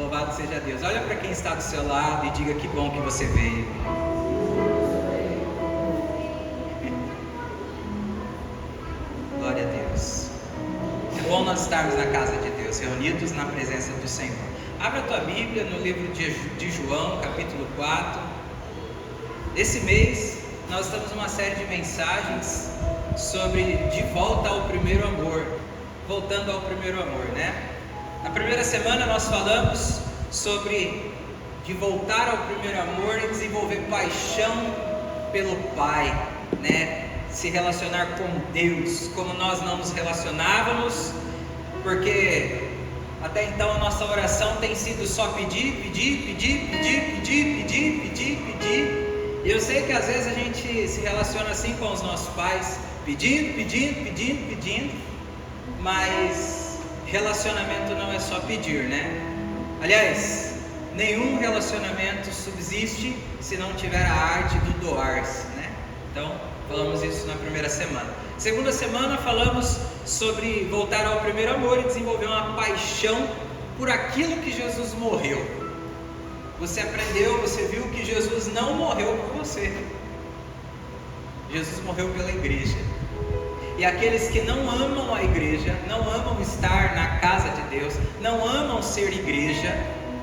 Louvado seja Deus. Olha para quem está do seu lado e diga: que bom que você veio. Glória a Deus. É bom nós estarmos na casa de Deus, reunidos na presença do Senhor. Abra a tua Bíblia no livro de João, capítulo 4. Esse mês nós estamos numa série de mensagens sobre de volta ao primeiro amor. Voltando ao primeiro amor, né? Na primeira semana nós falamos sobre de voltar ao primeiro amor e desenvolver paixão pelo Pai, né? Se relacionar com Deus, como nós não nos relacionávamos, porque até então a nossa oração tem sido só pedir. E eu sei que às vezes a gente se relaciona assim com os nossos pais, pedindo, mas relacionamento não é só pedir, né? Aliás, nenhum relacionamento subsiste se não tiver a arte do doar-se, né? Então, falamos isso na primeira semana. Segunda semana falamos sobre voltar ao primeiro amor e desenvolver uma paixão por aquilo que Jesus morreu. Você aprendeu, você viu que Jesus não morreu por você. Jesus morreu pela igreja. E aqueles que não amam a igreja, não amam estar na casa de Deus, não amam ser igreja,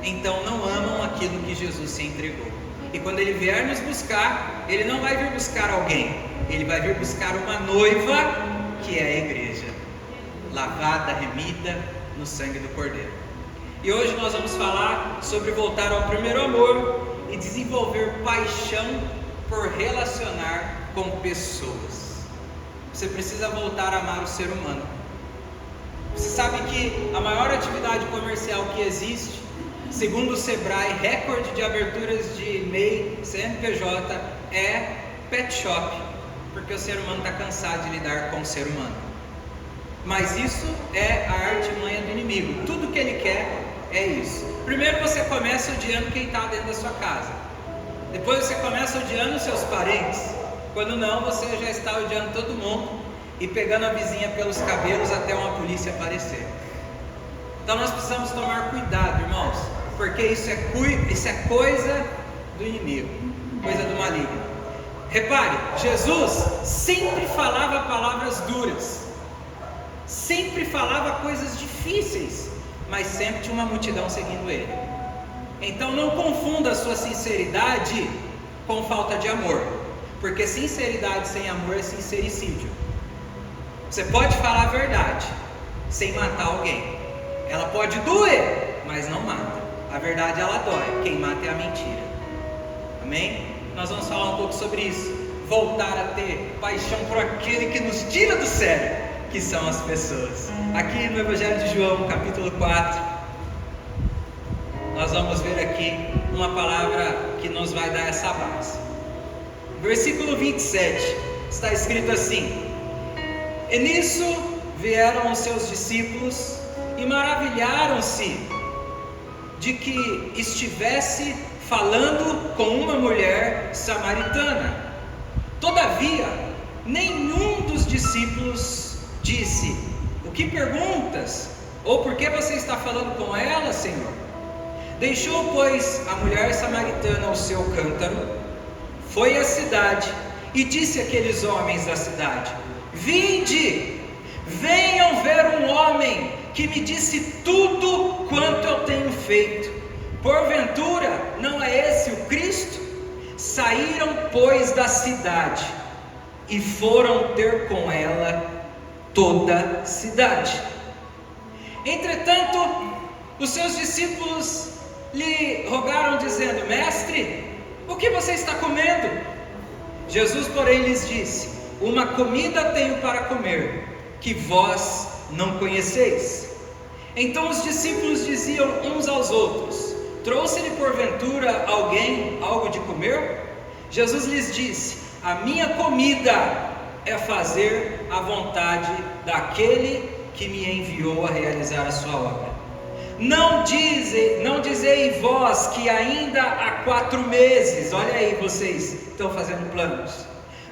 então não amam aquilo que Jesus se entregou. E quando Ele vier nos buscar, Ele não vai vir buscar alguém, Ele vai vir buscar uma noiva, que é a igreja, lavada, remida no sangue do Cordeiro. E hoje nós vamos falar sobre voltar ao primeiro amor e desenvolver paixão por relacionar com pessoas. Você precisa voltar a amar o ser humano. Você sabe que a maior atividade comercial que existe, segundo o Sebrae, recorde de aberturas de MEI, CNPJ, é pet shop, porque o ser humano está cansado de lidar com o ser humano. Mas isso é a artimanha do inimigo. Tudo que ele quer é isso. Primeiro você começa odiando quem está dentro da sua casa. Depois você começa odiando os seus parentes. Quando não, você já está odiando todo mundo e pegando a vizinha pelos cabelos até uma polícia aparecer. Então nós precisamos tomar cuidado, irmãos, porque isso é coisa do inimigo, coisa do maligno. Repare, Jesus sempre falava palavras duras, sempre falava coisas difíceis, mas sempre tinha uma multidão seguindo ele. Então não confunda a sua sinceridade com falta de amor, porque sinceridade sem amor é sincericídio. Você pode falar a verdade sem matar alguém. Ela pode doer, mas não mata. A verdade ela dói, quem mata é a mentira. Amém? Nós vamos falar um pouco sobre isso. Voltar a ter paixão por aquele que nos tira do sério, que são as pessoas. Aqui no Evangelho de João, capítulo 4, nós vamos ver aqui uma palavra que nos vai dar essa base. Versículo 27, está escrito assim: E nisso vieram os seus discípulos e maravilharam-se de que estivesse falando com uma mulher samaritana. Todavia, nenhum dos discípulos disse: O que perguntas? Ou por que você está falando com ela, Senhor? Deixou, pois, a mulher samaritana o seu cântaro, foi à cidade e disse àqueles homens da cidade: Vinde, venham ver um homem que me disse tudo quanto eu tenho feito. Porventura não é esse o Cristo? Saíram, pois, da cidade e foram ter com ela toda a cidade. Entretanto, os seus discípulos lhe rogaram, dizendo: Mestre, o que você está comendo? Jesus, porém, lhes disse: Uma comida tenho para comer, que vós não conheceis. Então os discípulos diziam uns aos outros: Trouxe-lhe porventura alguém algo de comer? Jesus lhes disse: A minha comida é fazer a vontade daquele que me enviou a realizar a sua obra. Não dizei vós que ainda há 4 meses, olha aí, vocês estão fazendo planos.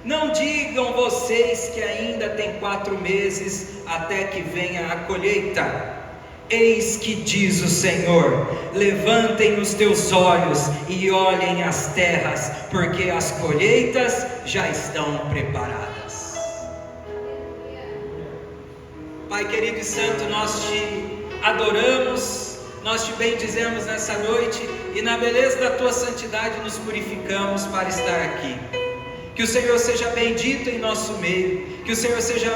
Não digam vocês que ainda tem 4 meses até que venha a colheita. Eis que diz o Senhor: levantem os teus olhos e olhem as terras, porque as colheitas já estão preparadas. Pai querido e santo, nós te adoramos, nós te bendizemos nessa noite e na beleza da tua santidade nos purificamos para estar aqui. Que o Senhor seja bendito em nosso meio, que o Senhor seja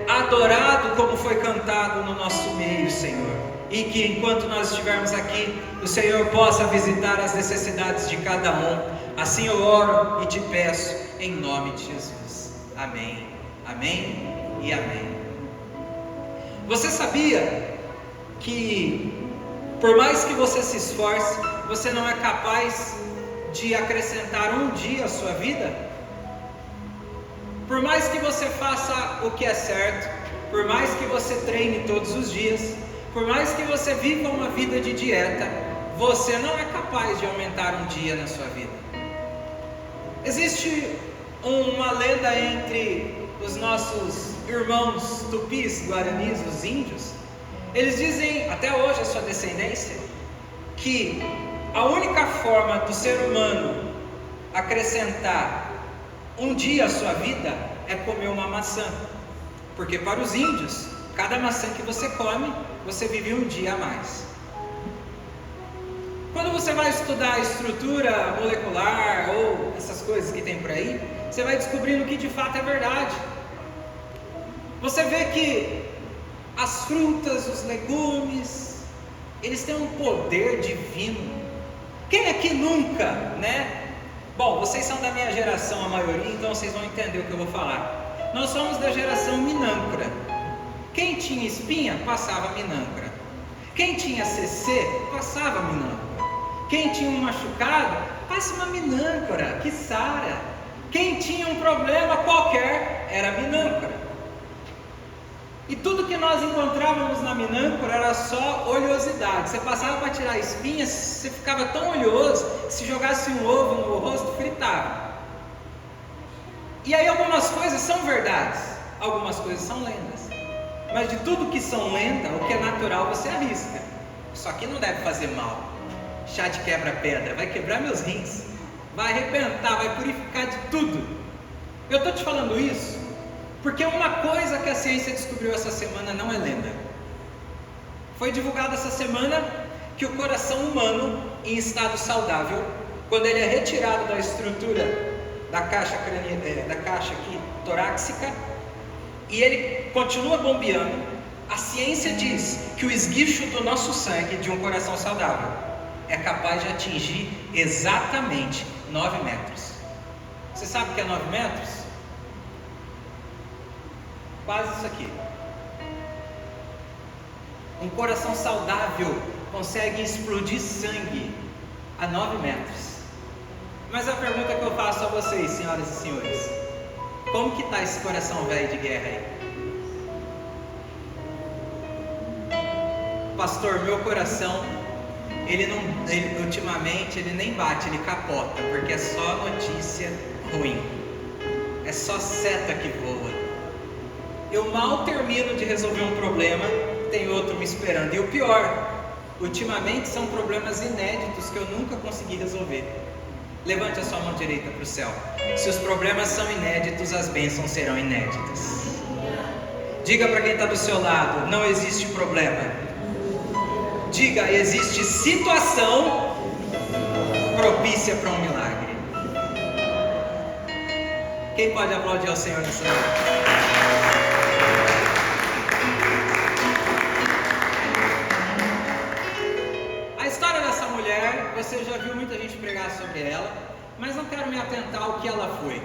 adorado como foi cantado no nosso meio, Senhor. E que enquanto nós estivermos aqui, o Senhor possa visitar as necessidades de cada um. Assim eu oro e te peço em nome de Jesus. Amém, amém e amém. Você sabia que por mais que você se esforce, você não é capaz de acrescentar um dia à sua vida? Por mais que você faça o que é certo, por mais que você treine todos os dias, por mais que você viva uma vida de dieta, você não é capaz de aumentar um dia na sua vida. Existe uma lenda entre os nossos irmãos tupis, guaranis, os índios. Eles dizem, até hoje a sua descendência, que a única forma do ser humano acrescentar um dia à sua vida é comer uma maçã. Porque para os índios, cada maçã que você come, você vive um dia a mais. Quando você vai estudar a estrutura molecular ou essas coisas que tem por aí, você vai descobrindo que de fato é verdade. Você vê que as frutas, os legumes, eles têm um poder divino. Quem aqui nunca, né? Bom, vocês são da minha geração, a maioria, então vocês vão entender o que eu vou falar. Nós somos da geração minâncora. Quem tinha espinha, passava minâncora. Quem tinha CC, passava minâncora. Quem tinha um machucado, passa uma minâncora, que sara. Quem tinha um problema qualquer, era minâncora. E tudo que nós encontrávamos na minâncora era só oleosidade. Você passava para tirar espinhas, você ficava tão oleoso que se jogasse um ovo no rosto, fritava. E aí algumas coisas são verdades, algumas coisas são lendas. Mas de tudo que são lenda, o que é natural você arrisca. Isso aqui não deve fazer mal. Chá de quebra-pedra, vai quebrar meus rins, vai arrebentar, vai purificar de tudo. Eu estou te falando isso porque uma coisa que a ciência descobriu essa semana não é lenda. Foi divulgado essa semana que o coração humano, em estado saudável, quando ele é retirado da estrutura da caixa aqui, torácica, e ele continua bombeando, a ciência diz que o esguicho do nosso sangue de um coração saudável é capaz de atingir exatamente 9 metros. Você sabe o que é 9 metros? Quase isso aqui. Um coração saudável consegue explodir sangue a 9 metros. Mas a pergunta que eu faço a vocês, senhoras e senhores: como que está esse coração velho de guerra aí? Pastor, meu coração, ultimamente ele nem bate, ele capota, porque é só notícia ruim, é só seta que voa. Eu mal termino de resolver um problema, tem outro me esperando. E o pior, ultimamente são problemas inéditos que eu nunca consegui resolver. Levante a sua mão direita para o céu. Se os problemas são inéditos, as bênçãos serão inéditas. Diga para quem está do seu lado: não existe problema. Diga: existe situação propícia para um milagre. Quem pode aplaudir ao Senhor nessa noite? Você já viu muita gente pregar sobre ela, mas não quero me atentar ao que ela foi.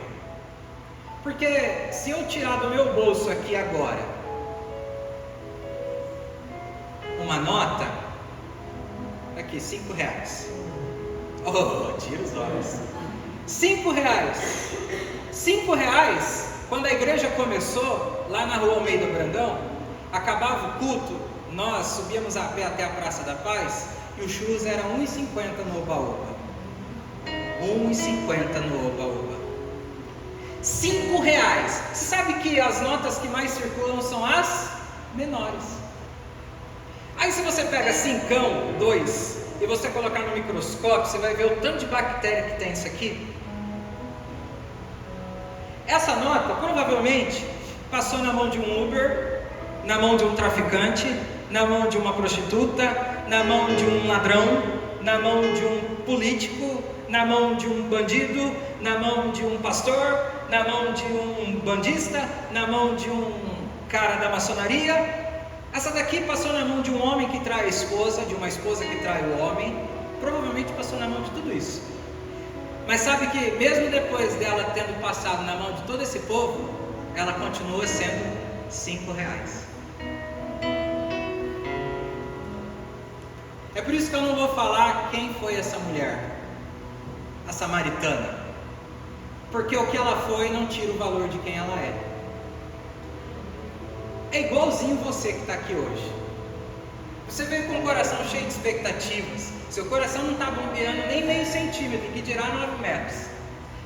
Porque se eu tirar do meu bolso aqui agora uma nota, aqui, R$5. Oh, tira os olhos. R$5. R$5, quando a igreja começou, lá na rua Almeida Brandão, acabava o culto, nós subíamos a pé até a Praça da Paz, e o churros era R$1,50 no Oba-Oba. R$1,50 no Oba-Oba. R$5. Você sabe que as notas que mais circulam são as menores. Aí se você pega 5, 2, e você colocar no microscópio, você vai ver o tanto de bactéria que tem isso aqui. Essa nota provavelmente passou na mão de um Uber, na mão de um traficante, na mão de uma prostituta, na mão de um ladrão, na mão de um político, na mão de um bandido, na mão de um pastor, na mão de um bandista, na mão de um cara da maçonaria. Essa daqui passou na mão de um homem que trai a esposa, de uma esposa que trai o homem. Provavelmente passou na mão de tudo isso. Mas sabe que mesmo depois dela tendo passado na mão de todo esse povo, ela continua sendo R$5. É por isso que eu não vou falar quem foi essa mulher, a samaritana, porque o que ela foi não tira o valor de quem ela é. É igualzinho você que está aqui hoje. Você veio com o coração cheio de expectativas, seu coração não está bombeando nem meio centímetro, que dirá 9 metros.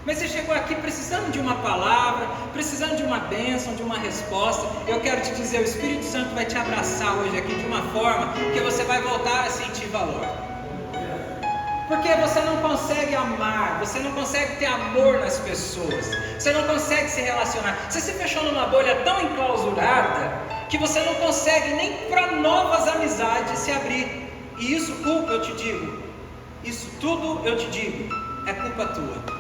Mas você chegou aqui precisando de uma palavra, precisando de uma bênção, de uma resposta. Eu quero te dizer, o Espírito Santo vai te abraçar hoje aqui de uma forma que você vai voltar a sentir valor. Porque você não consegue amar, você não consegue ter amor nas pessoas, você não consegue se relacionar. Você se fechou numa bolha tão enclausurada que você não consegue nem para novas amizades se abrir. E isso culpa, eu te digo, isso tudo eu te digo, é culpa tua.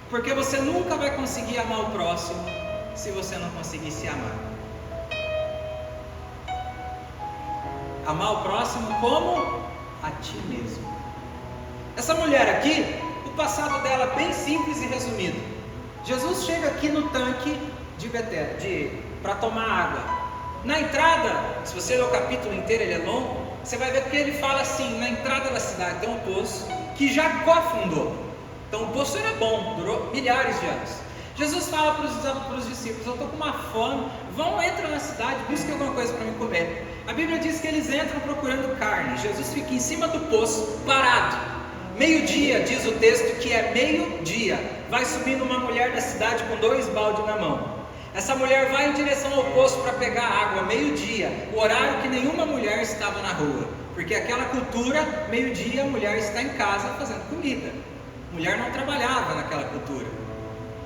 Porque você nunca vai conseguir amar o próximo se você não conseguir se amar. Amar o próximo como a ti mesmo. Essa mulher aqui, o passado dela é bem simples e resumido. Jesus chega aqui no tanque de Betesda para tomar água. Na entrada, se você ler o capítulo inteiro, ele é longo, você vai ver que ele fala assim: na entrada da cidade tem um poço que Jacó fundou. Então o poço era bom, durou milhares de anos. Jesus fala para os discípulos: eu estou com uma fome, entram na cidade, busquem alguma coisa para me comer. A Bíblia diz que eles entram procurando carne. Jesus fica em cima do poço, parado. Meio-dia, diz o texto que é meio-dia, vai subindo uma mulher da cidade com 2 baldes na mão. Essa mulher vai em direção ao poço para pegar água, meio-dia, o horário que nenhuma mulher estava na rua, porque aquela cultura, meio-dia, a mulher está em casa fazendo comida. Mulher não trabalhava naquela cultura.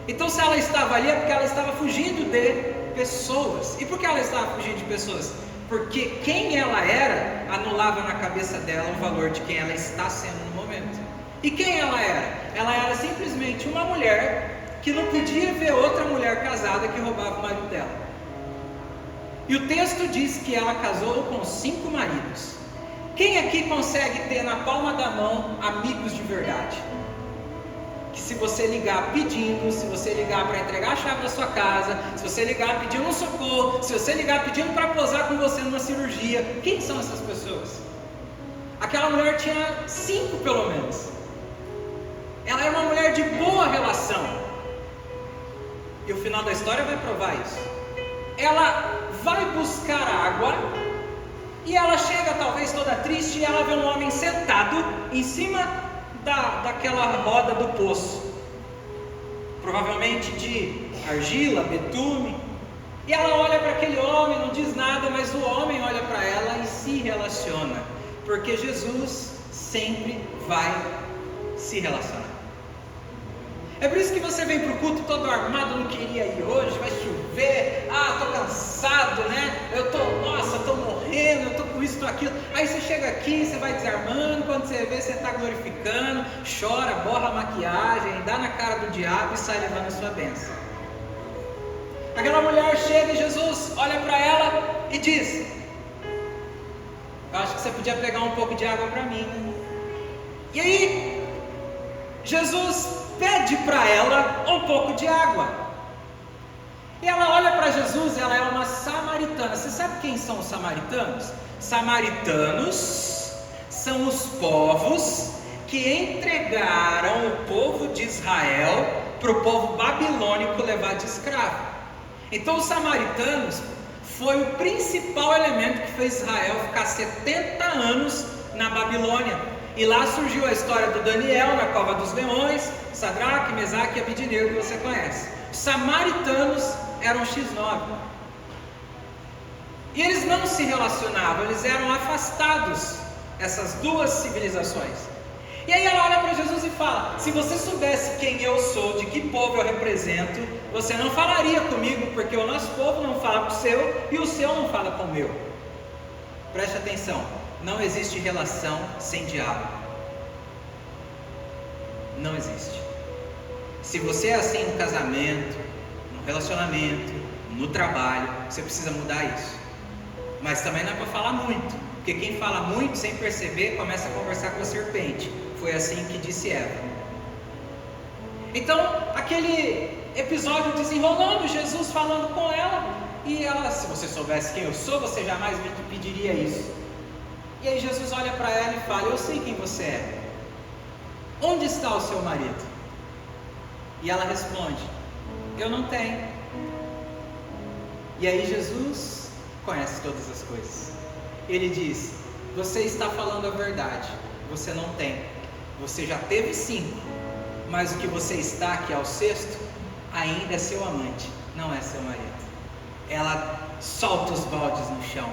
Então se ela estava ali é porque ela estava fugindo de pessoas. E por que ela estava fugindo de pessoas? Porque quem ela era anulava na cabeça dela o valor de quem ela está sendo no momento. E quem ela era? Ela era simplesmente uma mulher que não podia ver outra mulher casada que roubava o marido dela. E o texto diz que ela casou com 5 maridos. Quem aqui consegue ter na palma da mão amigos de verdade? Que se você ligar pedindo, se você ligar para entregar a chave da sua casa, se você ligar pedindo um socorro, se você ligar pedindo para posar com você numa cirurgia, quem são essas pessoas? Aquela mulher tinha 5 pelo menos. Ela era uma mulher de boa relação. E o final da história vai provar isso. Ela vai buscar água e ela chega talvez toda triste e ela vê um homem sentado em cima daquela roda do poço, provavelmente de argila, betume, e ela olha para aquele homem, não diz nada, mas o homem olha para ela e se relaciona, porque Jesus sempre vai se relacionar. É por isso que você vem para o culto todo armado, não queria ir hoje, vai chover, estou cansado, né? Estou morrendo, eu estou com isso, estou aquilo. Aí você chega aqui, você vai desarmando, quando você vê, você está glorificando, chora, borra a maquiagem, dá na cara do diabo e sai levando a sua bênção. Aquela mulher chega e Jesus olha para ela e diz: eu acho que você podia pegar um pouco de água para mim, né? E aí, Jesus pede para ela um pouco de água. E ela olha para Jesus, ela é uma samaritana. Você sabe quem são os samaritanos? Samaritanos são os povos que entregaram o povo de Israel para o povo babilônico levar de escravo. Então os samaritanos foi o principal elemento que fez Israel ficar 70 anos na Babilônia. E lá surgiu a história do Daniel na cova dos leões, Sadraque, Mesaque e Abidnego, que você conhece. Os samaritanos eram X9. E eles não se relacionavam, eles eram afastados, essas duas civilizações. E aí ela olha para Jesus e fala: se você soubesse quem eu sou, de que povo eu represento, você não falaria comigo, porque o nosso povo não fala com o seu e o seu não fala com o meu. Preste atenção, não existe relação sem diálogo. Não existe. Se você é assim no casamento, no relacionamento, no trabalho, você precisa mudar isso. Mas também não é para falar muito, porque quem fala muito sem perceber começa a conversar com a serpente. Foi assim que disse Eva. Então, aquele episódio desenrolando, Jesus falando com ela, e ela: se você soubesse quem eu sou, você jamais me pediria isso. E aí Jesus olha para ela e fala: eu sei quem você é. Onde está o seu marido? E ela responde: eu não tenho. E aí Jesus conhece todas as coisas. Ele diz: você está falando a verdade, você não tem. Você já teve 5, mas o que você está, que é o 6º, ainda é seu amante, não é seu marido. Ela solta os baldes no chão,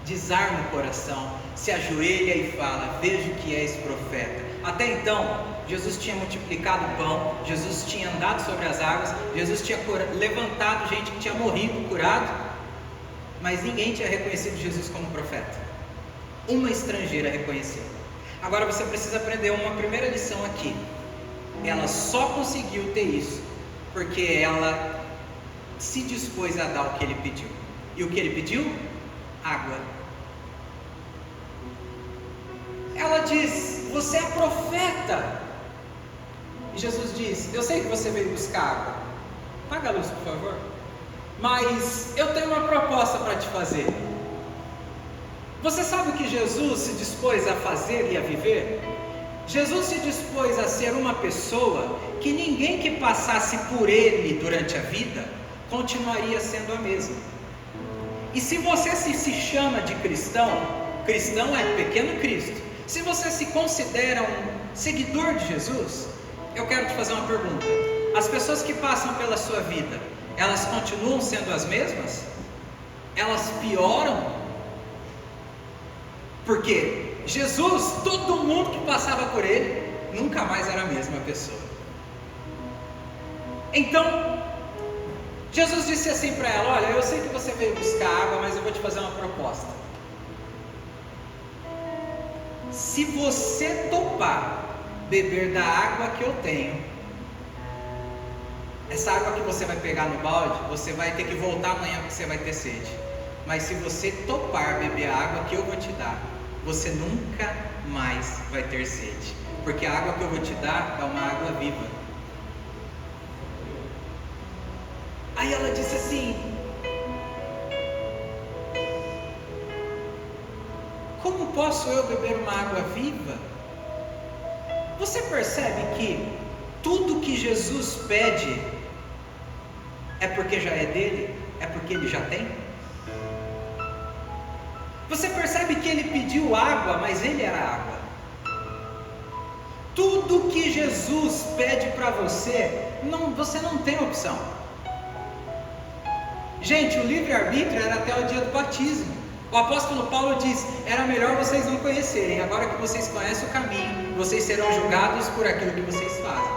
desarma o coração, se ajoelha e fala: vejo que és profeta. Até então, Jesus tinha multiplicado o pão, Jesus tinha andado sobre as águas, Jesus tinha levantado gente que tinha morrido, curado, mas ninguém tinha reconhecido Jesus como profeta. Uma estrangeira reconheceu. Agora você precisa aprender uma primeira lição aqui. Ela só conseguiu ter isso porque ela se dispôs a dar o que ele pediu. E o que ele pediu? Água. Ela diz: você é profeta. E Jesus diz: eu sei que você veio buscar água. Apaga a luz, por favor. Mas eu tenho uma proposta para te fazer. Você sabe o que Jesus se dispôs a fazer e a viver? Jesus se dispôs a ser uma pessoa que ninguém que passasse por ele durante a vida continuaria sendo a mesma. E se você se chama de cristão, cristão é pequeno Cristo, se você se considera um seguidor de Jesus, eu quero te fazer uma pergunta: as pessoas que passam pela sua vida, elas continuam sendo as mesmas? Elas pioram? Porque Jesus, todo mundo que passava por ele, nunca mais era a mesma pessoa. Então, Jesus disse assim para ela: olha, eu sei que você veio buscar água, mas eu vou te fazer uma proposta. Se você topar beber da água que eu tenho, essa água que você vai pegar no balde, você vai ter que voltar amanhã porque você vai ter sede. Mas se você topar beber a água que eu vou te dar, você nunca mais vai ter sede, porque a água que eu vou te dar é uma água viva. Aí ela disse assim: como posso eu beber uma água viva? Você percebe que tudo que Jesus pede é porque já é dele? É porque ele já tem? Você percebe que ele pediu água, mas ele era água. Tudo que Jesus pede para você, você não tem opção. Gente, o livre-arbítrio era até o dia do batismo. O apóstolo Paulo diz: era melhor vocês não conhecerem, agora que vocês conhecem o caminho, vocês serão julgados por aquilo que vocês fazem.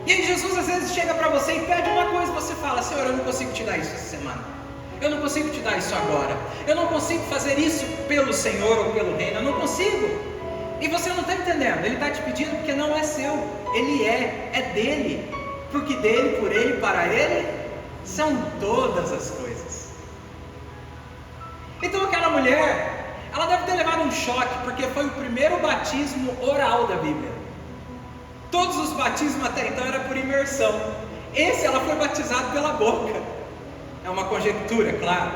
E aí Jesus às vezes chega para você e pede uma coisa, você fala: Senhor, eu não consigo te dar isso essa semana. Eu não consigo te dar isso agora. Eu não consigo fazer isso pelo Senhor ou pelo reino. Eu não consigo. E você não está entendendo. Ele está te pedindo porque não é seu. Ele é dele. Porque dele, por ele, para ele, são todas as coisas. Então aquela mulher, ela deve ter levado um choque, porque foi o primeiro batismo oral da Bíblia. Todos os batismos até então eram por imersão. Esse ela foi batizada pela boca. É uma conjectura, claro.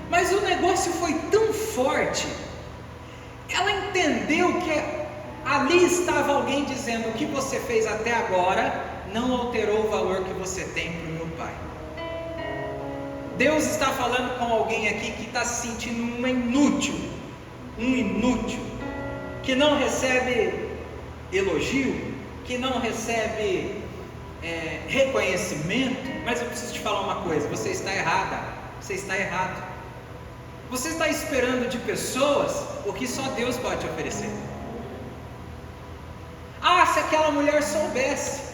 Mas o negócio foi tão forte, ela entendeu que ali estava alguém dizendo: o que você fez até agora não alterou o valor que você tem para o meu Pai. Deus está falando com alguém aqui que está se sentindo um inútil, que não recebe elogio, que não recebe reconhecimento, mas eu preciso te falar uma coisa: você está errada, você está errado. Você está esperando de pessoas o que só Deus pode te oferecer. Se aquela mulher soubesse.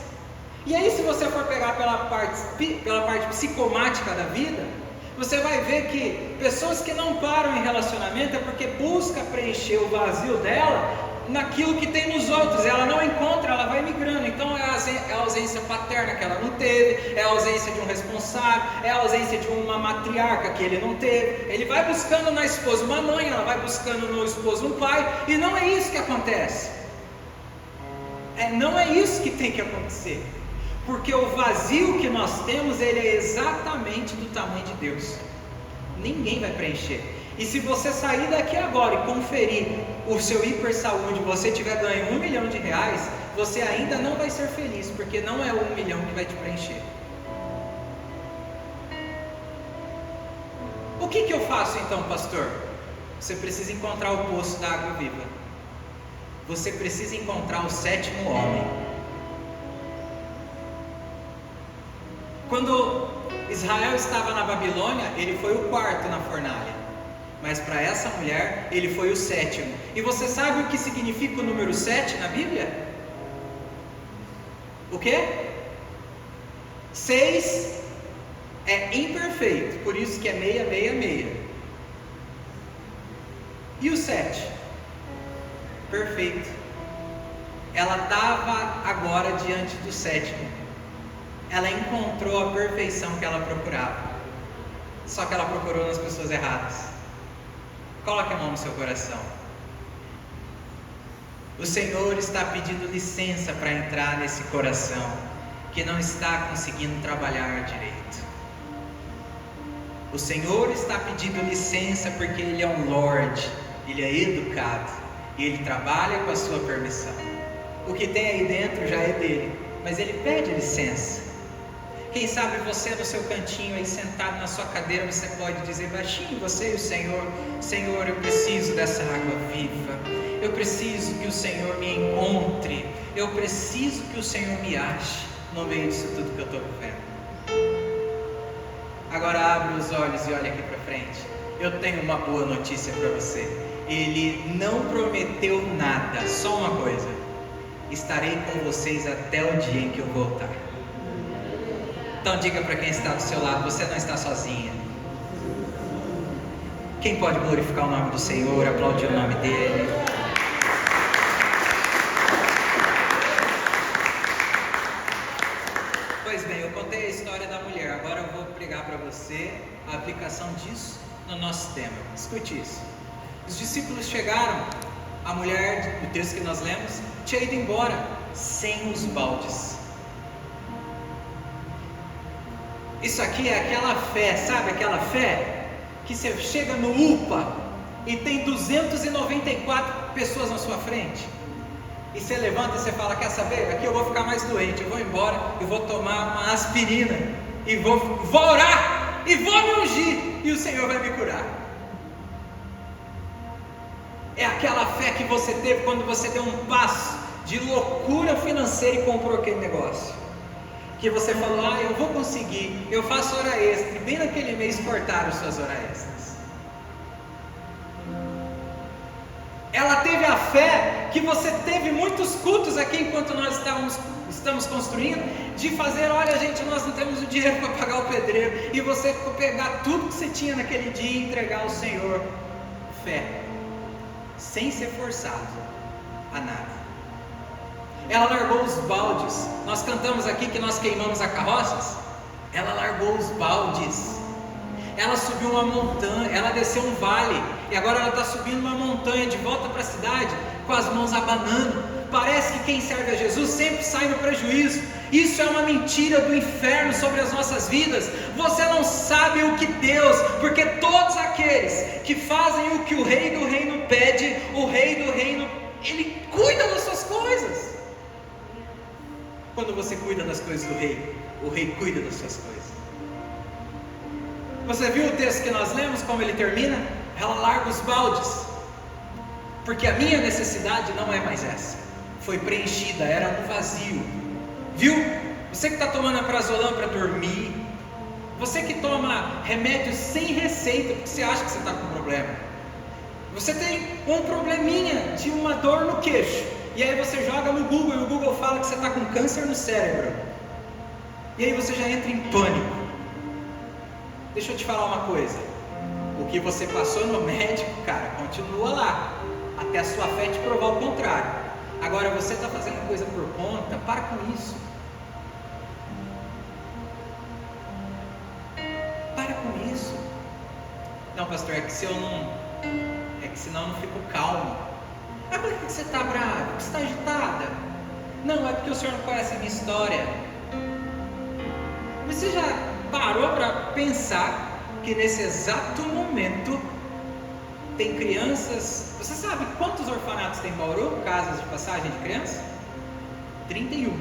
E aí, se você for pegar pela parte psicomática da vida, você vai ver que pessoas que não param em relacionamento é porque busca preencher o vazio dela naquilo que tem nos outros. Ela não encontra, ela vai migrando. Então é a ausência paterna que ela não teve, é a ausência de um responsável, é a ausência de uma matriarca que ele não teve. Ele vai buscando na esposa uma mãe, ela vai buscando no esposo um pai, e não é isso que acontece. Não é isso que tem que acontecer, porque o vazio que nós temos, ele é exatamente do tamanho de Deus. Ninguém vai preencher. E se você sair daqui agora e conferir o seu hiper saúde, você tiver ganho R$1 milhão, você ainda não vai ser feliz, porque não é o 1 milhão que vai te preencher. O que eu faço então, pastor? Você precisa encontrar o poço da água viva. Você precisa encontrar o 7º homem. Quando Israel estava na Babilônia, ele foi o 4º na fornalha, mas para essa mulher, ele foi o 7º. E você sabe o que significa o número 7 na Bíblia? O quê? 6 é imperfeito, por isso que é 666. E o 7? Perfeito. Ela estava agora diante do 7º. Ela encontrou a perfeição que ela procurava, só que ela procurou nas pessoas erradas. Coloque a mão no seu coração. O Senhor está pedindo licença para entrar nesse coração que não está conseguindo trabalhar direito. O Senhor está pedindo licença porque Ele é um Lorde, Ele é educado e Ele trabalha com a sua permissão. O que tem aí dentro já é dele, mas Ele pede licença. Quem sabe você no seu cantinho aí sentado na sua cadeira, você pode dizer baixinho, você e o Senhor: Senhor, eu preciso dessa água viva, eu preciso que o Senhor me encontre, eu preciso que o Senhor me ache no meio disso tudo que eu estou vivendo. Agora abre os olhos e olha aqui para frente. Eu tenho uma boa notícia para você. Ele não prometeu nada, só uma coisa: estarei com vocês até o dia em que eu voltar. Então diga para quem está do seu lado: você não está sozinha. Quem pode glorificar o nome do Senhor, aplaudir o nome dele? Pois bem, eu contei a história da mulher. Agora eu vou pregar para você a aplicação disso no nosso tema. Escute isso. Os discípulos chegaram, a mulher, o texto que nós lemos, tinha ido embora sem os baldes. Isso aqui é aquela fé, sabe aquela fé que você chega no UPA e tem 294 pessoas na sua frente, e você levanta e você fala: quer saber? Aqui eu vou ficar mais doente, eu vou embora, eu vou tomar uma aspirina e vou orar e vou me ungir e o Senhor vai me curar. É aquela fé que você teve quando você deu um passo de loucura financeira e comprou aquele negócio, que você falou: eu vou conseguir, eu faço hora extra, e bem naquele mês cortaram suas horas extras. Ela teve a fé que você teve muitos cultos aqui enquanto nós estamos construindo, de fazer: olha gente, nós não temos o dinheiro para pagar o pedreiro, e você pegar tudo que você tinha naquele dia e entregar ao Senhor. Fé, sem ser forçado a nada. Ela largou os baldes. Nós cantamos aqui que nós queimamos as carroças. Ela largou os baldes. Ela subiu uma montanha, ela desceu um vale, e agora ela está subindo uma montanha de volta para a cidade, com as mãos abanando. Parece que quem serve a Jesus sempre sai no prejuízo. Isso é uma mentira do inferno sobre as nossas vidas. Você não sabe o que Deus, porque todos aqueles que fazem o que o rei do reino pede, o rei do reino, ele cuida das suas coisas. Quando você cuida das coisas do rei, o rei cuida das suas coisas. Você viu o texto que nós lemos, como ele termina? Ela larga os baldes, porque a minha necessidade não é mais essa, foi preenchida, era um vazio. Viu? Você que está tomando prazolam para dormir, você que toma remédio sem receita porque você acha que você está com problema, você tem um probleminha de uma dor no queixo, e aí você joga no Google e o Google fala que você está com câncer no cérebro, e aí você já entra em pânico. Deixa eu te falar uma coisa, o que você passou no médico, cara, continua lá, até a sua fé te provar o contrário. Agora você está fazendo coisa por conta, para com isso. Para com isso. Não, pastor, é que senão eu não fico calmo. Mas por que você está bravo? Por que você está agitada? Não, é porque o senhor não conhece a minha história. Você já parou para pensar que nesse exato momento tem crianças? Você sabe quantos orfanatos tem em Bauru? Casas de passagem de criança? 31.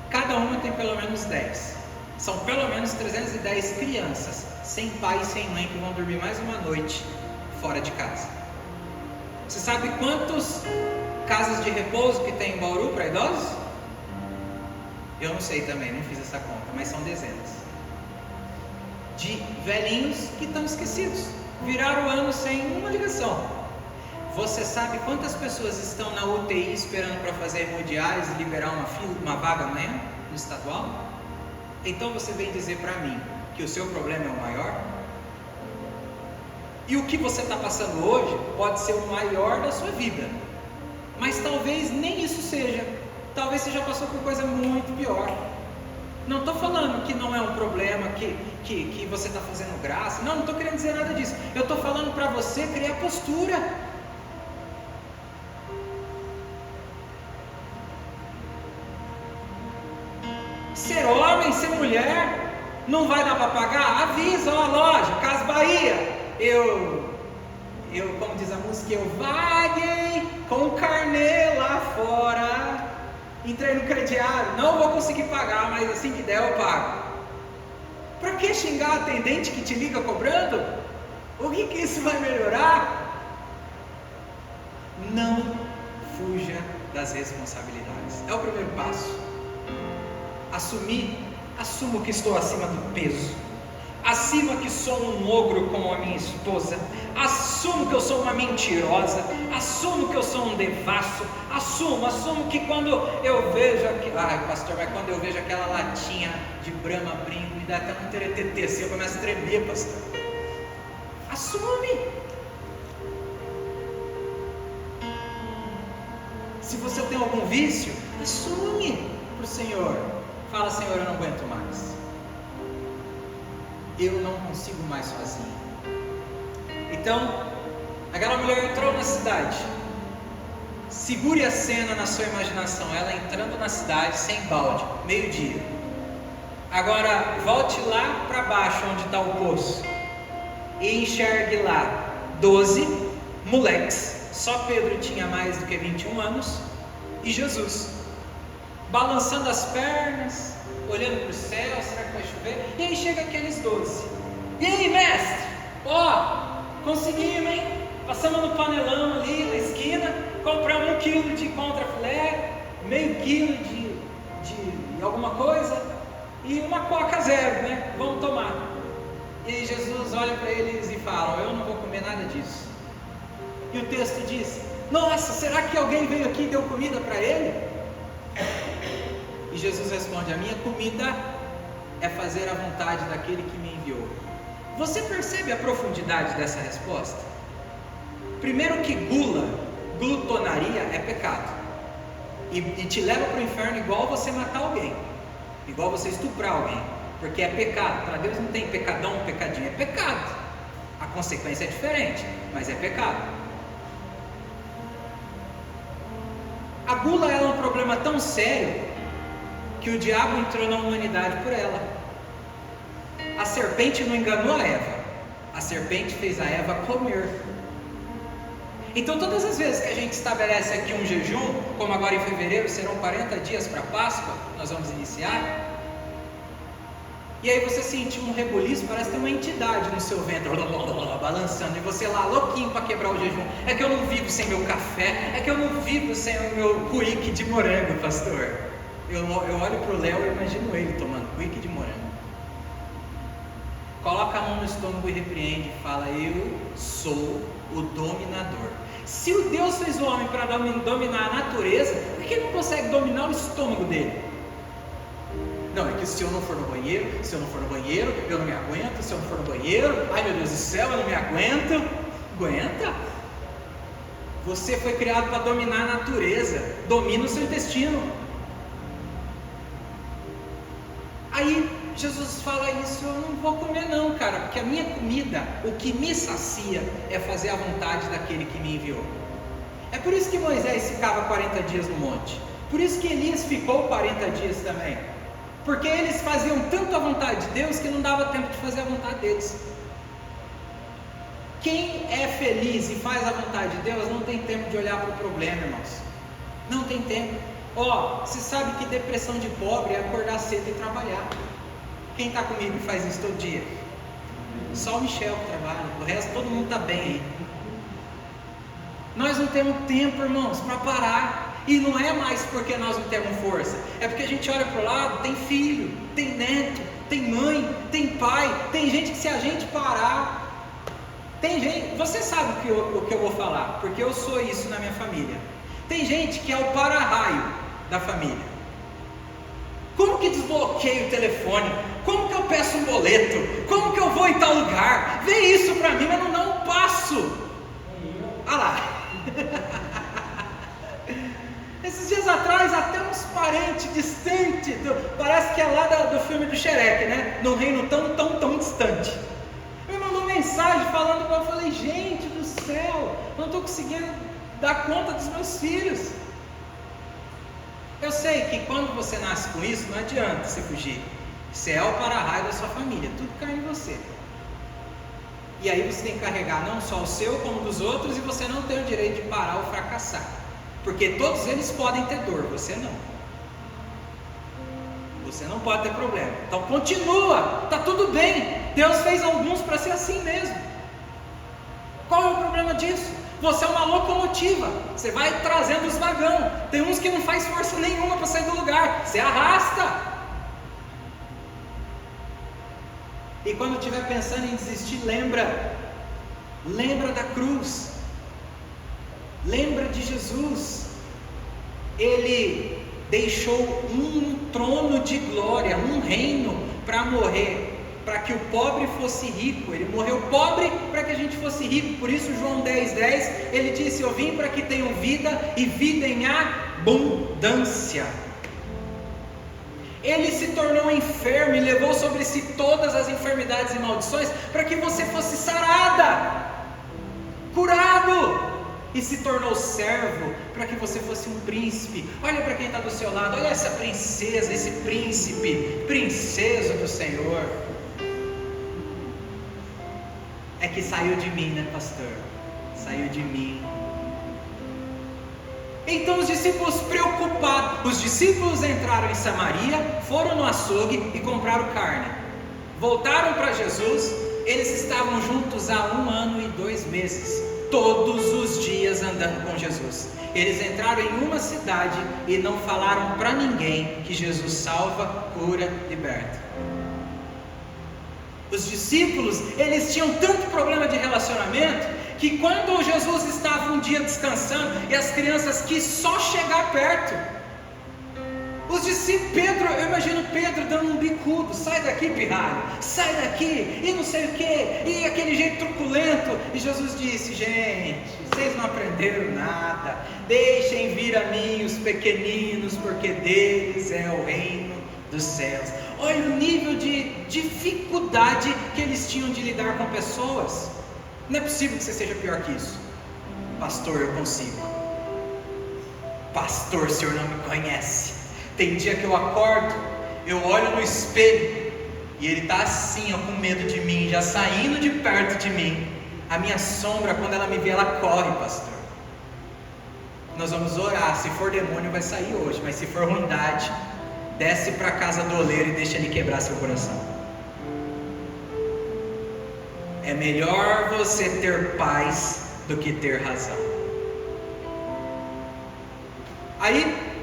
Cada uma tem pelo menos 10. São pelo menos 310 crianças sem pai e sem mãe que vão dormir mais uma noite fora de casa. Você sabe quantas casas de repouso que tem em Bauru para idosos? Eu não sei também, não fiz essa conta, mas são dezenas de velhinhos que estão esquecidos, viraram o ano sem uma ligação. Você sabe quantas pessoas estão na UTI esperando para fazer hemodiálise e liberar uma vaga amanhã no estadual? Então você vem dizer para mim que o seu problema é o maior? E o que você está passando hoje pode ser o maior da sua vida, mas talvez nem isso seja. Talvez você já passou por coisa muito pior. Não estou falando que não é um problema, que você está fazendo graça. Não estou querendo dizer nada disso. Eu estou falando para você criar postura. Ser homem, ser mulher, não vai dar para pagar? Avisa, ó, a loja, Casa Bahia. Eu, como diz a música, eu vaguei com o carnê lá fora. Entrei no crediário, não vou conseguir pagar, mas assim que der eu pago. Para que xingar a atendente que te liga cobrando? O que isso vai melhorar? Não fuja das responsabilidades. É o primeiro passo. Assumo que estou acima do peso. Assumo que sou um ogro como a minha esposa. Assumo que eu sou uma mentirosa. Assumo que eu sou um devasso. Assumo que quando eu vejo pastor, mas quando eu vejo aquela latinha de Brahma Brinco, me dá até um teretetê, eu começo a tremer, pastor. Assume. Se você tem algum vício, assume para o Senhor. Fala, Senhor, eu não aguento mais. Eu não consigo mais sozinho. Então, aquela mulher entrou na cidade. Segure a cena na sua imaginação. Ela entrando na cidade sem balde, meio-dia. Agora, volte lá para baixo onde está o poço e enxergue lá 12 moleques. Só Pedro tinha mais do que 21 anos. E Jesus, balançando as pernas, olhando para o céu, será que vai chover? E aí chega aqueles 12. E aí, mestre? Conseguimos, hein? Passamos no panelão ali na esquina, compramos 1 quilo de contrafilé, meio quilo de alguma coisa e uma coca zero, né? Vamos tomar. E aí Jesus olha para eles e fala: eu não vou comer nada disso. E o texto diz: nossa, será que alguém veio aqui e deu comida para ele? E Jesus responde: a minha comida é fazer a vontade daquele que me enviou. Você percebe a profundidade dessa resposta? Primeiro que glutonaria é pecado, e te leva para o inferno igual você matar alguém, igual você estuprar alguém, porque é pecado. Para Deus não tem pecadão, pecadinho, é pecado. A consequência é diferente, mas é pecado. A gula é um problema tão sério que o diabo entrou na humanidade por ela. A serpente não enganou a Eva, a serpente fez a Eva comer. Então todas as vezes que a gente estabelece aqui um jejum, como agora em fevereiro serão 40 dias para Páscoa, nós vamos iniciar, e aí você sentiu um rebuliço, parece ter uma entidade no seu ventre, balançando, e você lá louquinho para quebrar o jejum. É que eu não vivo sem meu café, é que eu não vivo sem o meu cuíque de morango, pastor. Eu olho para o Léo e imagino ele tomando quick de morango. Coloca a mão no estômago e repreende e fala: eu sou o dominador. Se o Deus fez o homem para dominar a natureza, por que ele não consegue dominar o estômago dele? Não, é que se eu não for no banheiro, eu não me aguento. Se eu não for no banheiro, ai meu Deus do céu, eu não me aguento. Aguenta. Você foi criado para dominar a natureza. Domina o seu intestino. Aí Jesus fala isso: eu não vou comer não, cara, porque a minha comida, o que me sacia é fazer a vontade daquele que me enviou. É por isso que Moisés ficava 40 dias no monte. Por isso que Elias ficou 40 dias também. Porque eles faziam tanto a vontade de Deus que não dava tempo de fazer a vontade deles. Quem é feliz e faz a vontade de Deus não tem tempo de olhar para o problema, irmãos. Não tem tempo. Você sabe que depressão de pobre é acordar cedo e trabalhar. Quem está comigo e faz isso todo dia? Só o Michel que trabalha, o resto todo mundo está bem aí. Nós não temos tempo, irmãos, para parar. E não é mais porque nós não temos força, é porque a gente olha para o lado, tem filho, tem neto, tem mãe, tem pai, tem gente que se a gente parar, tem gente, você sabe o que eu vou falar, porque eu sou isso na minha família. Tem gente que é o para-raio da família. Como que desbloqueio o telefone? Como que eu peço um boleto? Como que eu vou em tal lugar? Vê isso para mim, mas não passo. Ah lá. Esses dias atrás, até uns parentes distantes, parece que é lá do filme do Shrek, né? Num reino tão distante. Me mandou mensagem falando, eu falei: gente do céu, não estou conseguindo dar conta dos meus filhos. Eu sei que quando você nasce com isso, não adianta você fugir. Você é o para-raio da sua família, tudo cai em você. E aí você tem que carregar não só o seu, como dos outros, e você não tem o direito de parar ou fracassar. Porque todos eles podem ter dor, você não. Você não pode ter problema. Então continua, está tudo bem. Deus fez alguns para ser assim mesmo. Qual é o problema disso? Você é uma locomotiva, você vai trazendo os vagão. Tem uns que não faz força nenhuma para sair do lugar, você arrasta. E quando estiver pensando em desistir, lembra da cruz, lembra de Jesus. Ele deixou um trono de glória, um reino para morrer, para que o pobre fosse rico. Ele morreu pobre para que a gente fosse rico. Por isso João 10:10, ele disse: eu vim para que tenham vida e vida em abundância. Ele se tornou enfermo e levou sobre si todas as enfermidades e maldições, para que você fosse sarada, curado, e se tornou servo, para que você fosse um príncipe. Olha para quem está do seu lado, olha essa princesa, esse príncipe, princesa do Senhor. É que saiu de mim, né, pastor? Saiu de mim. Então os discípulos preocupados, os discípulos entraram em Samaria, foram no açougue e compraram carne. Voltaram para Jesus. Eles estavam juntos há 1 ano e 2 meses, todos os dias andando com Jesus. Eles entraram em uma cidade e não falaram para ninguém que Jesus salva, cura, liberta. Os discípulos, eles tinham tanto problema de relacionamento, que quando Jesus estava um dia descansando, e as crianças quis só chegar perto, os discípulos, Pedro, eu imagino Pedro dando um bicudo: sai daqui, pirralho, sai daqui, e não sei o que, e aquele jeito truculento. E Jesus disse: gente, vocês não aprenderam nada, deixem vir a mim os pequeninos, porque deles é o reino dos céus. Olha o nível de dificuldade que eles tinham de lidar com pessoas. Não é possível que você seja pior que isso. Pastor, eu consigo. Pastor, o senhor não me conhece. Tem dia que eu acordo, eu olho no espelho e ele está assim, ó, com medo de mim, já saindo de perto de mim. A minha sombra, quando ela me vê, ela corre, pastor. Nós vamos orar. Se for demônio, vai sair hoje, mas se for ruindade, desce para a casa do oleiro e deixa ele quebrar seu coração. É melhor você ter paz do que ter razão. Aí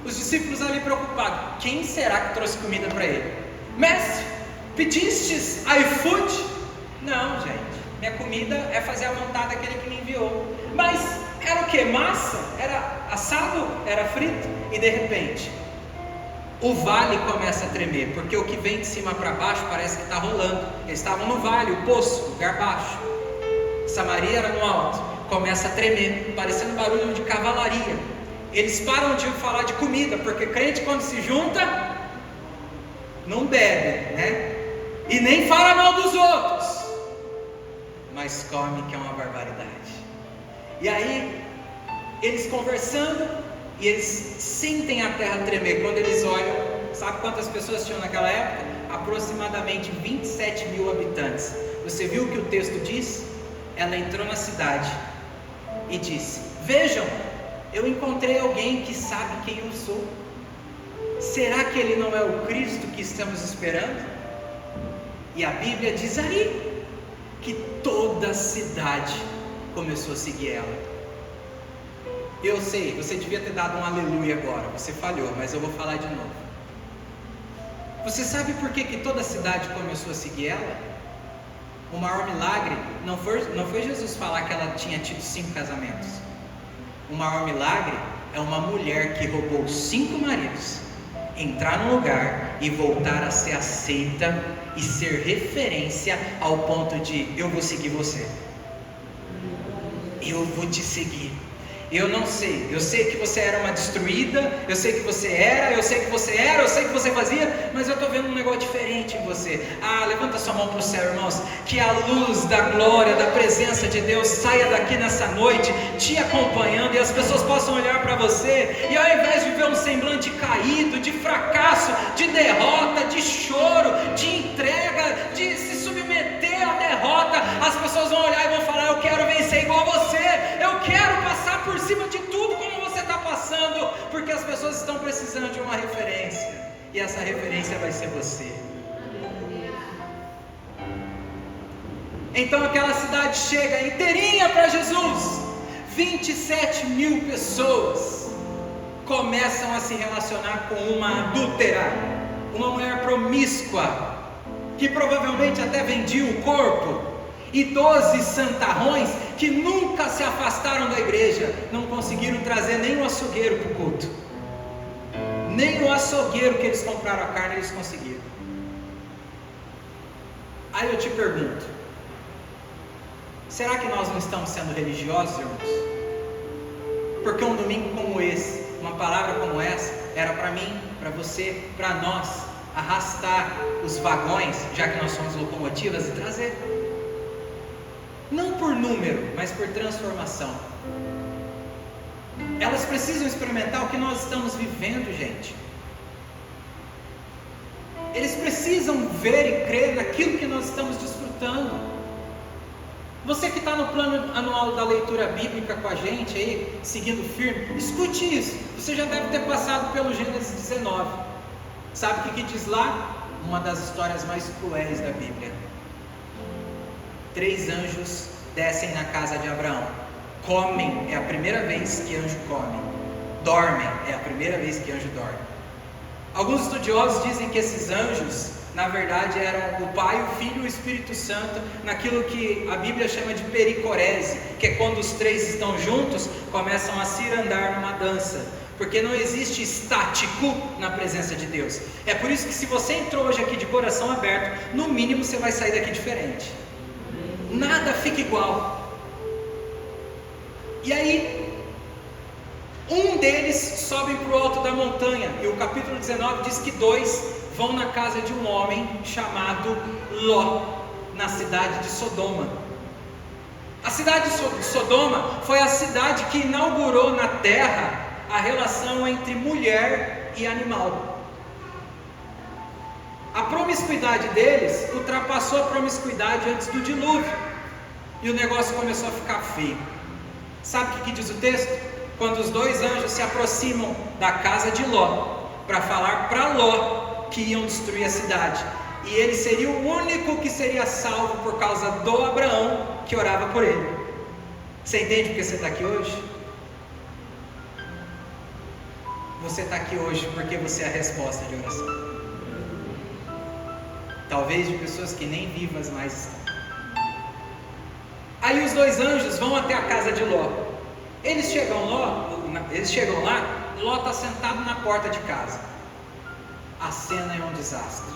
Os discípulos ali preocupados, quem será que trouxe comida para ele? Mestre, pedistes iFood? Não, gente, minha comida é fazer a vontade daquele que me enviou. Mas era o que? Massa? Era assado? Era frito? E de repente, o vale começa a tremer, porque o que vem de cima para baixo parece que está rolando. Eles estavam no vale, o poço, lugar baixo. Samaria era no alto, começa a tremer, parecendo barulho de cavalaria. Eles param de falar de comida, porque crente quando se junta, não bebe, né? E nem fala mal dos outros, mas come, que é uma barbaridade. E aí, eles conversando, e eles sentem a terra tremer. Quando eles olham, sabe quantas pessoas tinham naquela época? Aproximadamente 27 mil habitantes. Você viu o que o texto diz? Ela entrou na cidade e disse: vejam, eu encontrei alguém que sabe quem eu sou. Será que ele não é o Cristo que estamos esperando? E a Bíblia diz aí que toda a cidade começou a seguir ela. Eu sei, você devia ter dado um aleluia agora, você falhou, mas eu vou falar de novo. Você sabe por que toda a cidade começou a seguir ela? O maior milagre não foi Jesus falar que ela tinha tido 5 casamentos. O maior milagre é uma mulher que roubou 5 maridos, entrar num lugar e voltar a ser aceita e ser referência ao ponto de: eu vou seguir você, eu vou te seguir. Eu não sei, eu sei que você era uma destruída, eu sei que você era, eu sei que você era, eu sei que você fazia, mas eu estou vendo um negócio diferente em você. Levanta sua mão para o céu, irmãos, que a luz da glória, da presença de Deus saia daqui nessa noite, te acompanhando, e as pessoas possam olhar para você, e ao invés de ver um semblante caído, de fracasso, de derrota, de choro, de entrega, de se submeter à derrota, as pessoas vão olhar e vão falar: eu quero vencer igual a você, eu quero passar por cima de tudo como você está passando, porque as pessoas estão precisando de uma referência, e essa referência vai ser você. Então aquela cidade chega inteirinha para Jesus. 27 mil pessoas começam a se relacionar com uma adúltera, uma mulher promíscua, que provavelmente até vendia o corpo, e 12 santarrões que nunca se afastaram da igreja, não conseguiram trazer nem o açougueiro para o culto, nem o açougueiro que eles compraram a carne eles conseguiram. Aí eu te pergunto, será que nós não estamos sendo religiosos, irmãos? Porque um domingo como esse, uma palavra como essa, era para mim, para você, para nós, arrastar os vagões, já que nós somos locomotivas, e trazer. Não por número, mas por transformação. Elas precisam experimentar o que nós estamos vivendo, gente. Eles precisam ver e crer naquilo que nós estamos desfrutando. Você que está no plano anual da leitura bíblica com a gente aí, seguindo firme, escute isso. Você já deve ter passado pelo Gênesis 19. Sabe o que diz lá? Uma das histórias mais cruéis da Bíblia. 3 anjos descem na casa de Abraão. Comem, é a primeira vez que anjo come. Dormem, é a primeira vez que anjo dorme. Alguns estudiosos dizem que esses anjos, na verdade, eram o Pai, o Filho e o Espírito Santo, naquilo que a Bíblia chama de pericorese, que é quando os 3 estão juntos, começam a cirandar numa dança, porque não existe estático na presença de Deus. É por isso que se você entrou hoje aqui de coração aberto, no mínimo você vai sair daqui diferente. Nada fica igual. E aí, um deles sobe para o alto da montanha, e o capítulo 19 diz que 2 vão na casa de um homem chamado Ló, na cidade de Sodoma. A cidade de Sodoma foi a cidade que inaugurou na terra a relação entre mulher e animal. A promiscuidade deles ultrapassou a promiscuidade antes do dilúvio, e o negócio começou a ficar feio. Sabe o que diz o texto? Quando os 2 anjos se aproximam da casa de Ló, para falar para Ló que iam destruir a cidade, e ele seria o único que seria salvo por causa do Abraão que orava por ele. Você entende porque você está aqui hoje? você está aqui hoje porque você é a resposta de oração. Talvez de pessoas que nem vivas mais estão. Aí os dois anjos vão até a casa de Ló. Eles chegam lá, Ló está sentado na porta de casa. A cena é um desastre.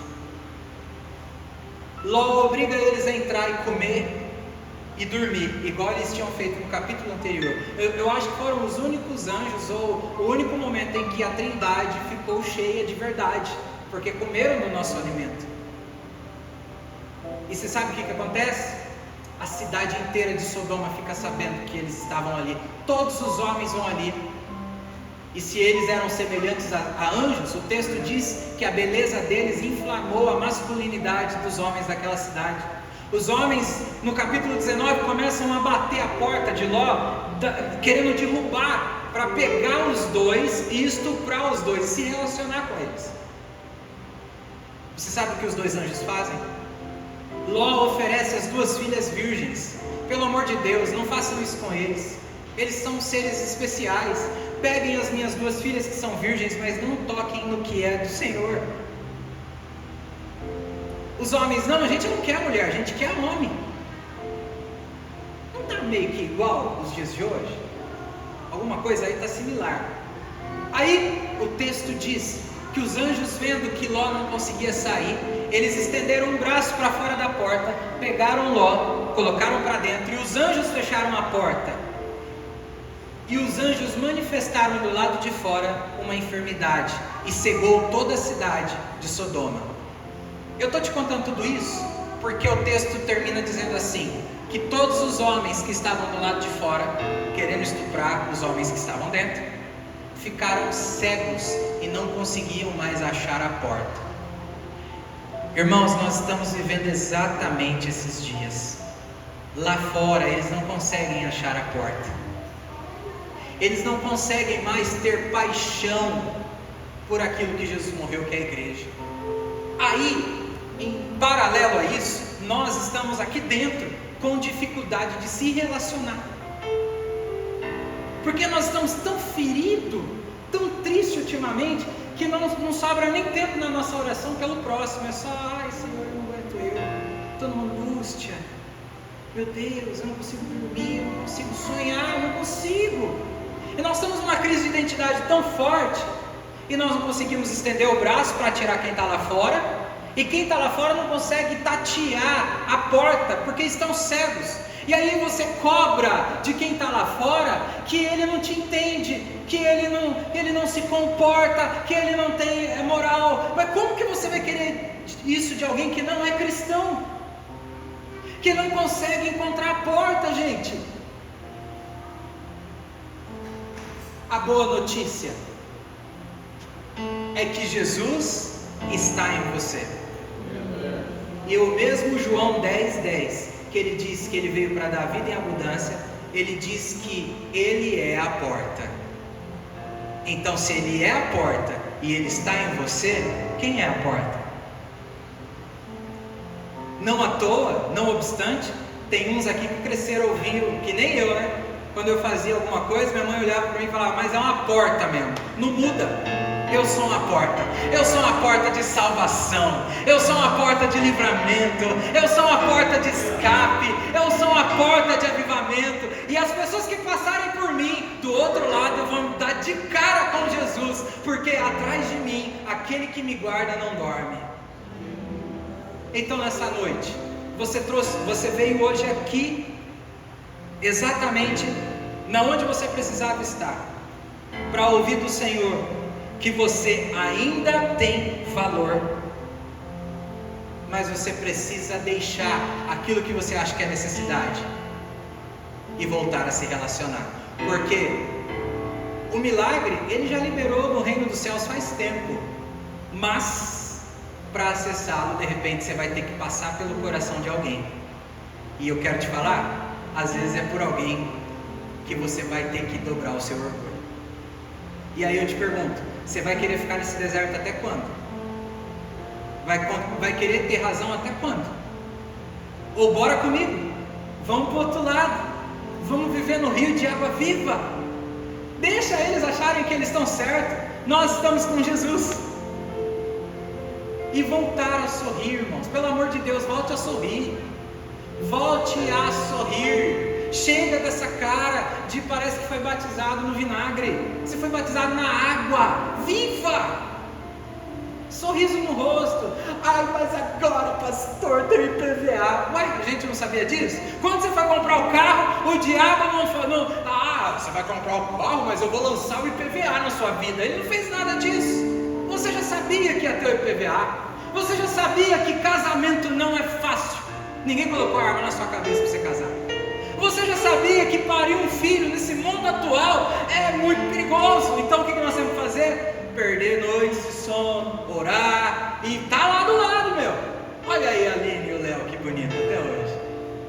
Ló obriga eles a entrar e comer e dormir, igual eles tinham feito no capítulo anterior. Eu acho que foram os únicos anjos, ou o único momento em que a Trindade ficou cheia de verdade, porque comeram do nosso alimento. E você sabe o que acontece? A cidade inteira de Sodoma fica sabendo que eles estavam ali. Todos os homens vão ali. E se eles eram semelhantes a anjos, o texto diz que a beleza deles inflamou a masculinidade dos homens daquela cidade. Os homens, no capítulo 19, começam a bater a porta de Ló, querendo derrubar, para pegar os dois e estuprar os dois, e se relacionar com eles. Você sabe o que os dois anjos fazem? Ló oferece as duas filhas virgens. Pelo amor de Deus, não façam isso com eles. Eles são seres especiais. Peguem as minhas duas filhas que são virgens, mas não toquem no que é do Senhor. Os homens, não, a gente não quer mulher, a gente quer homem. Não está meio que igual os dias de hoje? Alguma coisa aí está similar. Aí o texto diz que os anjos, vendo que Ló não conseguia sair, eles estenderam um braço para fora da porta, pegaram Ló, colocaram para dentro, e os anjos fecharam a porta. E os anjos manifestaram do lado de fora uma enfermidade, e cegou toda a cidade de Sodoma. Eu estou te contando tudo isso porque o texto termina dizendo assim, que todos os homens que estavam do lado de fora, querendo estuprar os homens que estavam dentro, ficaram cegos e não conseguiam mais achar a porta. Irmãos, nós estamos vivendo exatamente esses dias. Lá fora eles não conseguem achar a porta. Eles não conseguem mais ter paixão por aquilo que Jesus morreu, que é a igreja. Aí, em paralelo a isso, nós estamos aqui dentro com dificuldade de se relacionar. Porque nós estamos tão feridos, tão tristes ultimamente, que não sobra nem tempo na nossa oração pelo próximo. É só, ai Senhor, eu não aguento eu, estou numa angústia. Meu Deus, eu não consigo dormir, eu não consigo sonhar, eu não consigo. E nós estamos numa crise de identidade tão forte, e nós não conseguimos estender o braço para tirar quem está lá fora, e quem está lá fora não consegue tatear a porta, porque estão cegos. E aí você cobra de quem está lá fora que ele não te entende, que ele não se comporta, que ele não tem moral. Mas como que você vai querer isso de alguém que não é cristão? Que não consegue encontrar a porta, gente? A boa notícia é que Jesus está em você. E o mesmo João 10:10, que ele diz que ele veio para dar vida em abundância, ele diz que ele é a porta. Então, se ele é a porta e ele está em você, quem é a porta? Não à toa, não obstante, tem uns aqui que cresceram ouvindo, que nem eu, né? Quando eu fazia alguma coisa, minha mãe olhava para mim e falava, mas é uma porta mesmo, não muda. Eu sou uma porta, eu sou uma porta de salvação, eu sou uma porta de livramento, eu sou uma porta de escape, eu sou uma porta de avivamento, e as pessoas que passarem por mim, do outro lado, vão dar de cara com Jesus, porque atrás de mim, aquele que me guarda não dorme. Então nessa noite, você veio hoje aqui, exatamente na onde você precisava estar, para ouvir do Senhor, que você ainda tem valor, mas você precisa deixar aquilo que você acha que é necessidade e voltar a se relacionar, porque o milagre ele já liberou no reino dos céus faz tempo, mas para acessá-lo de repente você vai ter que passar pelo coração de alguém, e eu quero te falar, às vezes é por alguém que você vai ter que dobrar o seu orgulho. E aí eu te pergunto, você vai querer ficar nesse deserto até quando? Vai querer ter razão até quando? Ou bora comigo, vamos para o outro lado, vamos viver no rio de água viva. Deixa eles acharem que eles estão certos, Nós estamos com Jesus. E voltar a sorrir, irmãos. Pelo amor de Deus, volte a sorrir. Volte a sorrir. Chega dessa cara de parece que foi batizado no vinagre. Você foi batizado na água. Viva! Sorriso no rosto. Ai, mas agora, pastor, tem IPVA. Uai, a gente não sabia disso? Quando você foi comprar o carro, o diabo não falou: ah, você vai comprar o carro, mas eu vou lançar o IPVA na sua vida. Ele não fez nada disso. Você já sabia que ia ter o IPVA. Você já sabia que casamento não é fácil. Ninguém colocou a arma na sua cabeça para você casar. Você já sabia que parir um filho nesse mundo atual é muito perigoso. Então o que nós temos que fazer? Perder noites de sono, orar, e tá lá do lado, meu. Olha aí a Aline e o Léo, que bonito até hoje,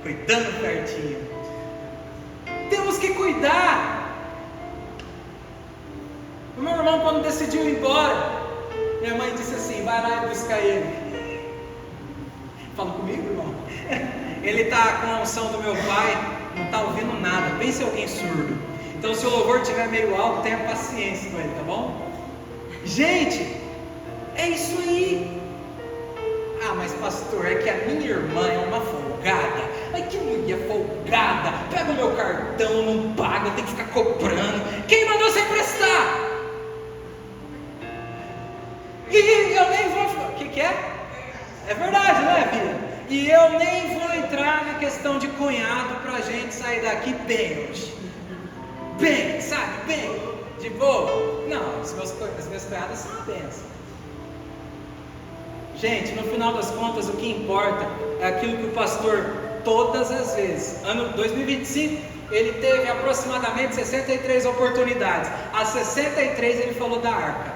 cuidando pertinho. Temos que cuidar. O meu irmão, quando decidiu ir embora, minha mãe disse assim: vai lá e busca ele. Fala comigo, irmão. Ele está com a unção do meu pai, não está ouvindo nada. Pense em alguém surdo. Então, se o louvor estiver meio alto, tenha paciência com ele, tá bom? Gente, é isso aí. Ah, mas pastor, é que a minha irmã é uma folgada. Ai, que mulher folgada. Pega o meu cartão, não paga, tem que ficar cobrando. Quem mandou você emprestar? E eu nem vou... O que é? É verdade, não é, filha? E eu nem vou entrar na questão de cunhado pra gente sair daqui bem hoje. Bem, sabe? Bem. De boa? Não, as minhas cunhadas são uma benção. Gente, no final das contas, o que importa é aquilo que o pastor, todas as vezes, ano 2025, ele teve aproximadamente 63 oportunidades. As 63 ele falou da arca.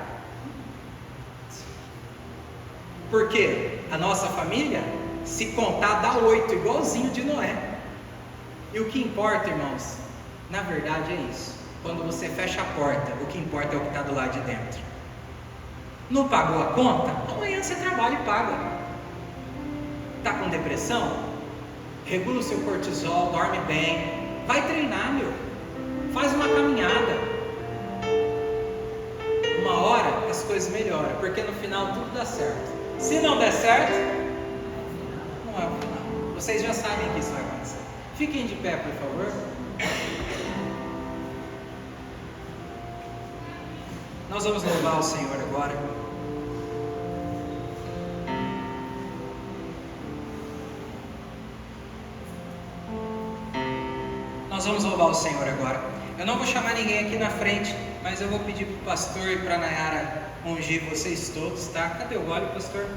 Por quê? A nossa família, se contar, dá 8, igualzinho de Noé. E o que importa, irmãos, na verdade é isso. Quando você fecha a porta, o que importa é o que está do lado de dentro. Não pagou a conta? Amanhã você trabalha e paga. Está com depressão? Regula o seu cortisol, dorme bem. Vai treinar, meu. Faz uma caminhada. Uma hora as coisas melhoram, porque no final tudo dá certo. Se não der certo, não é o final. Vocês já sabem que isso vai acontecer. Fiquem de pé, por favor. Nós vamos louvar o Senhor agora. Nós vamos louvar o Senhor agora. Eu não vou chamar ninguém aqui na frente, mas eu vou pedir para o pastor e para a Nayara ungir vocês todos, tá? Cadê o óleo, pastor?